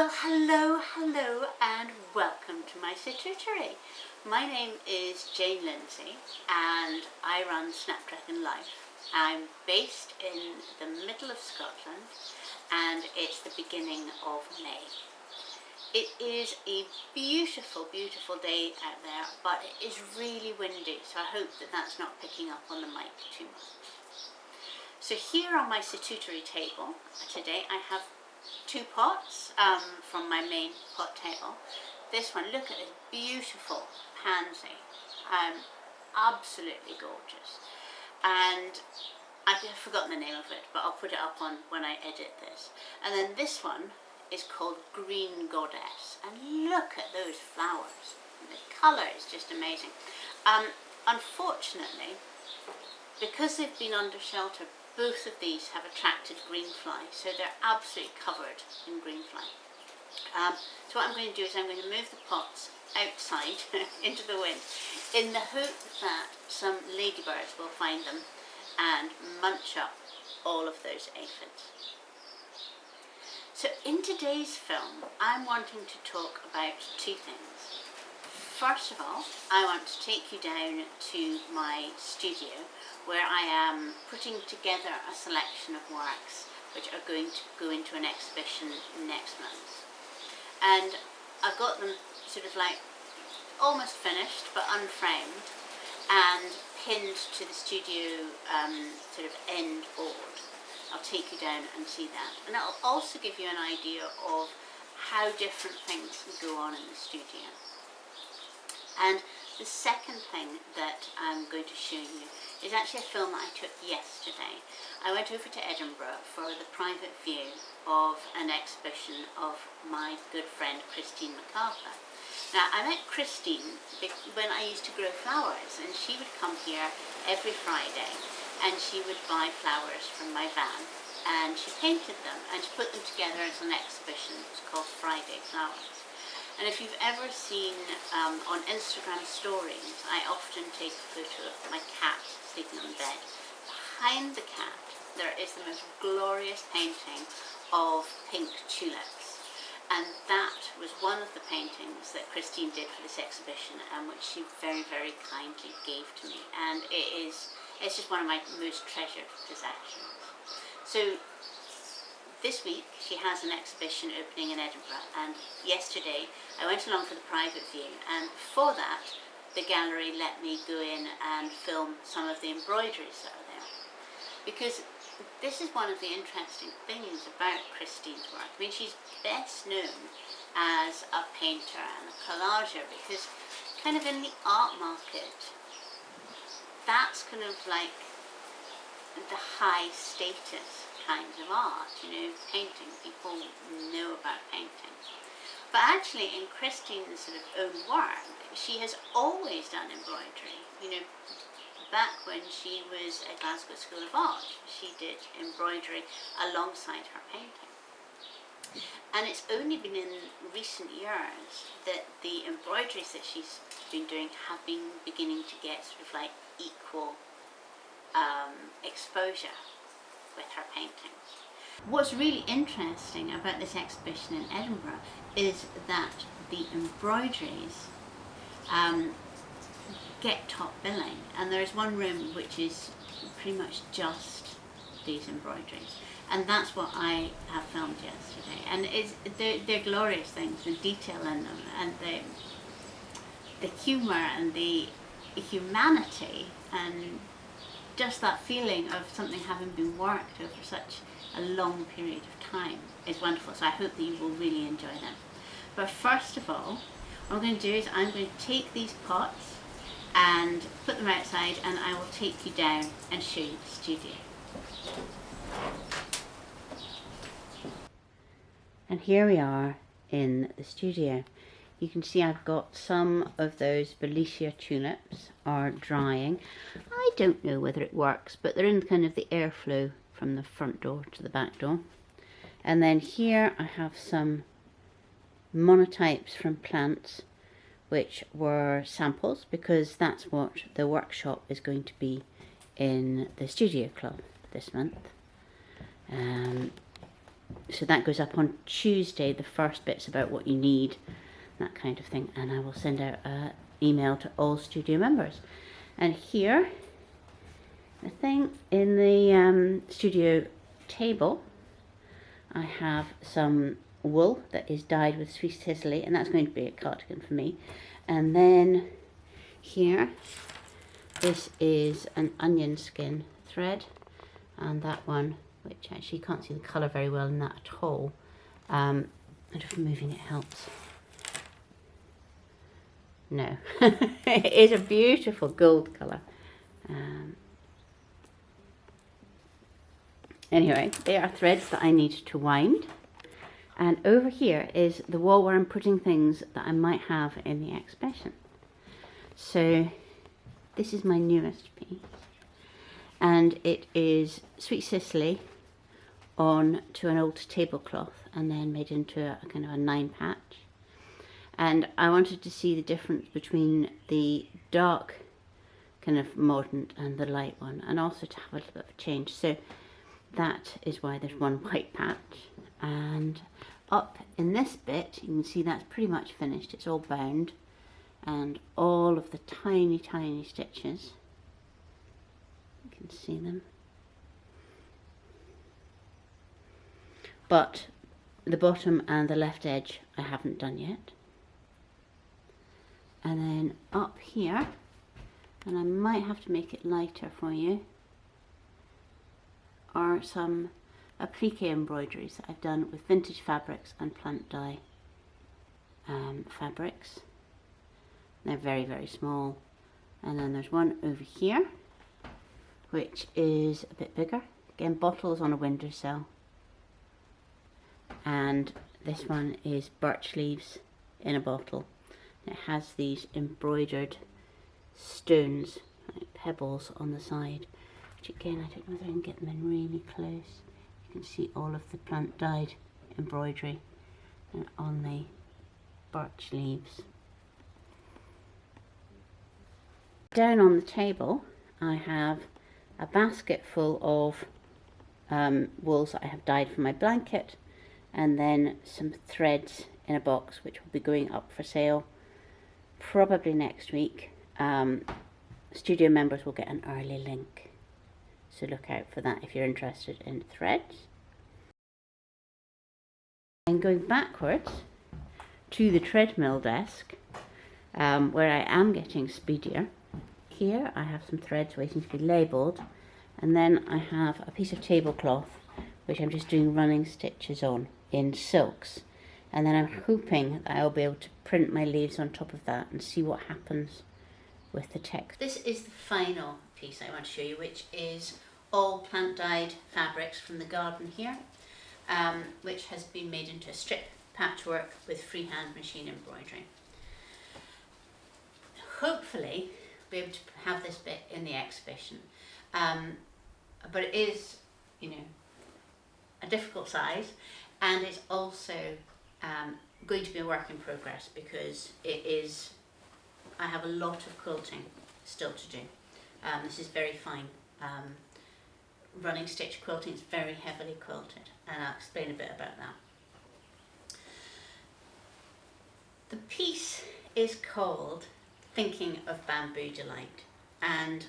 Well, hello and welcome to my statutory. My name is Jane Lindsey and I run Snapdragon Life. I'm based in the middle of Scotland and it's the beginning of May. It is a beautiful, beautiful day out there, but it is really windy, so I hope that that's not picking up on the mic too much. So here on my statutory table today I have two pots from my main pot table. This one, look at this beautiful pansy, absolutely gorgeous, and I've forgotten the name of it, but I'll put it up on when I edit this. And then this one is called Green Goddess, and look at those flowers. The colour is just amazing. Unfortunately, because they've been under shelter, both of these have attracted greenfly, so they're absolutely covered in greenfly. So what I'm going to do is I'm going to move the pots outside into the wind in the hope that some ladybirds will find them and munch up all of those aphids. So in today's film, I'm wanting to talk about two things. First of all, I want to take you down to my studio where I am putting together a selection of works which are going to go into an exhibition next month. And I've got them sort of like almost finished but unframed and pinned to the studio sort of end board. I'll take you down and see that. And it'll also give you an idea of how different things go on in the studio. And the second thing that I'm going to show you is actually a film that I took yesterday. I went over to Edinburgh for the private view of an exhibition of my good friend Christine MacArthur. Now, I met Christine when I used to grow flowers, and she would come here every Friday and she would buy flowers from my van and she painted them and she put them together as an exhibition. It's called Friday Flowers. And if you've ever seen on Instagram stories, I often take a photo of my cat sleeping on the bed. Behind the cat, there is the most glorious painting of pink tulips. And that was one of the paintings that Christine did for this exhibition and which she very, very kindly gave to me. And it's just one of my most treasured possessions. So this week she has an exhibition opening in Edinburgh, and yesterday I went along for the private view, and before that the gallery let me go in and film some of the embroideries that are there. Because this is one of the interesting things about Christine's work. I mean, she's best known as a painter and a collager because kind of in the art market, that's kind of like the high status kinds of art, you know, painting. People know about painting. But actually in Christine's sort of own work, she has always done embroidery. You know, back when she was at Glasgow School of Art, she did embroidery alongside her painting. And it's only been in recent years that the embroideries that she's been doing have been beginning to get sort of like equal exposure with her paintings. What's really interesting about this exhibition in Edinburgh is that the embroideries get top billing, and there's one room which is pretty much just these embroideries, and that's what I have filmed yesterday. And they're glorious things, the detail in them and the humour and the humanity and just that feeling of something having been worked over such a long period of time is wonderful. So I hope that you will really enjoy them. But first of all, what I'm going to do is I'm going to take these pots and put them outside, and I will take you down and show you the studio. And here we are in the studio. You can see I've got some of those Belicia tulips are drying. I don't know whether it works, but they're in kind of the airflow from the front door to the back door. And then here I have some monotypes from plants, which were samples, because that's what the workshop is going to be in the studio club this month. So that goes up on Tuesday, the first bits about what you need, that kind of thing. And I will send out an email to all studio members. And here, the thing in the studio table, I have some wool that is dyed with Swiss Sicily, and that's going to be a cardigan for me. And then here, this is an onion skin thread, and that one, which actually you can't see the colour very well in that at all. And if moving it helps. No, it is a beautiful gold colour. Anyway, they are threads that I need to wind. And over here is the wall where I'm putting things that I might have in the exhibition. So this is my newest piece. And it is Sweet Sicily on to an old tablecloth and then made into a kind of a 9-patch. And I wanted to see the difference between the dark kind of mordant and the light one, and also to have a little bit of a change. So that is why there's one white patch. And up in this bit, you can see that's pretty much finished. It's all bound, and all of the tiny, tiny stitches, you can see them. But the bottom and the left edge I haven't done yet. And then up here, and I might have to make it lighter for you, are some applique embroideries that I've done with vintage fabrics and plant dye fabrics. They're very, very small. And then there's one over here, which is a bit bigger. Again, bottles on a windowsill. And this one is birch leaves in a bottle. It has these embroidered stones, like pebbles on the side, which again, I don't know whether I can get them in really close. You can see all of the plant dyed embroidery and on the birch leaves. Down on the table, I have a basket full of wools that I have dyed for my blanket, and then some threads in a box which will be going up for sale probably next week. Studio members will get an early link, so look out for that if you're interested in threads. And going backwards to the treadmill desk, where I am getting speedier. Here I have some threads waiting to be labelled, and then I have a piece of tablecloth which I'm just doing running stitches on in silks, and then I'm hoping that I'll be able to print my leaves on top of that and see what happens with the text. This is the final piece I want to show you, which is all plant dyed fabrics from the garden here, which has been made into a strip patchwork with freehand machine embroidery. Hopefully be able to have this bit in the exhibition, but it is, you know, a difficult size, and it's also going to be a work in progress because it is, I have a lot of quilting still to do. This is very fine running stitch quilting. It's very heavily quilted, and I'll explain a bit about that. The piece is called Thinking of Bamboo Delight, and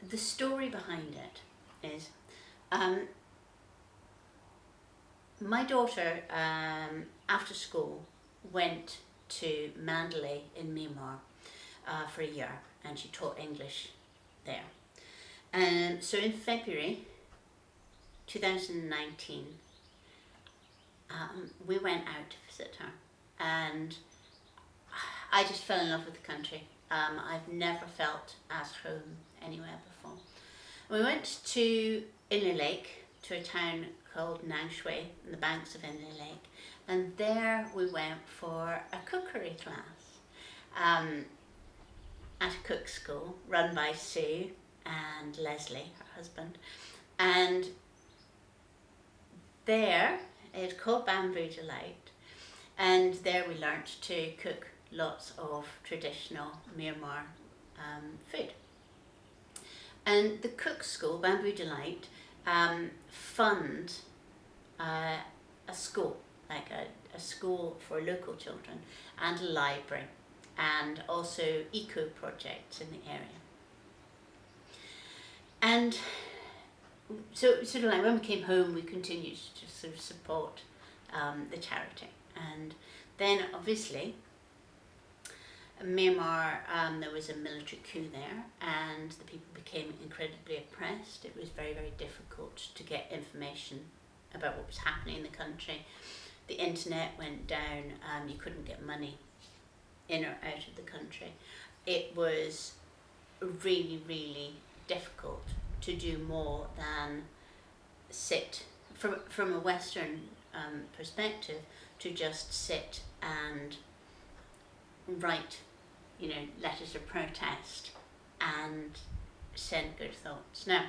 the story behind it is my daughter after school went to Mandalay in Myanmar for a year, and she taught English there. And so in February 2019 we went out to visit her, and I just fell in love with the country. I've never felt as home anywhere before. We went to Inle Lake, to a town called Nang Shui, on the banks of Inle Lake, and there we went for a cookery class at a cook school run by Sue and Leslie, her husband. And there, it's called Bamboo Delight, and there we learnt to cook lots of traditional Myanmar food. And the cook school, Bamboo Delight, fund a school, like a school for local children, and a library, and also eco projects in the area. And so sort of like when we came home, we continued to sort of support the charity. And then obviously Myanmar, there was a military coup there, and the people became incredibly oppressed. It was very, very difficult to get information about what was happening in the country. The internet went down, you couldn't get money in or out of the country. It was really, really difficult to do more than sit, from a Western perspective, to just sit and write, letters of protest and send good thoughts. Now,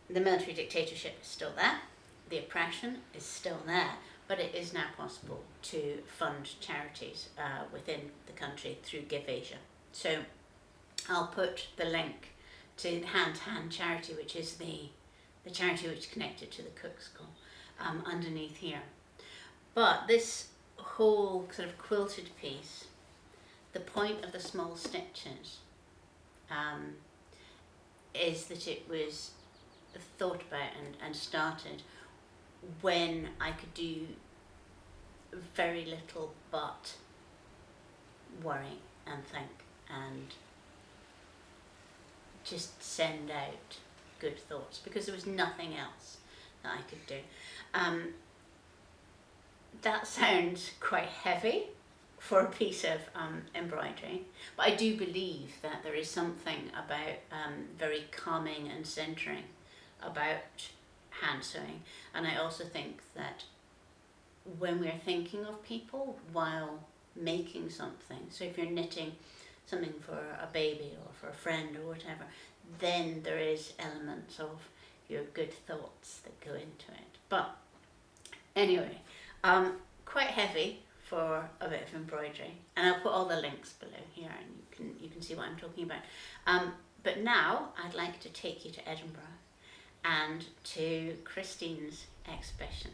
the military dictatorship is still there, the oppression is still there, but it is now possible to fund charities within the country through Give Asia. So I'll put the link to the Hand to Hand charity, which is the charity which is connected to the Cook School, underneath here. But this whole sort of quilted piece, the point of the small stitches is that it was thought about and started when I could do very little but worry and think and just send out good thoughts, because there was nothing else that I could do. That sounds quite heavy for a piece of embroidery, but I do believe that there is something about very calming and centering about hand sewing. And I also think that when we're thinking of people while making something, so if you're knitting something for a baby or for a friend or whatever, then there is elements of your good thoughts that go into it. But anyway, quite heavy for a bit of embroidery, and I'll put all the links below here, and you can see what I'm talking about. But now I'd like to take you to Edinburgh and to Christine's exhibition.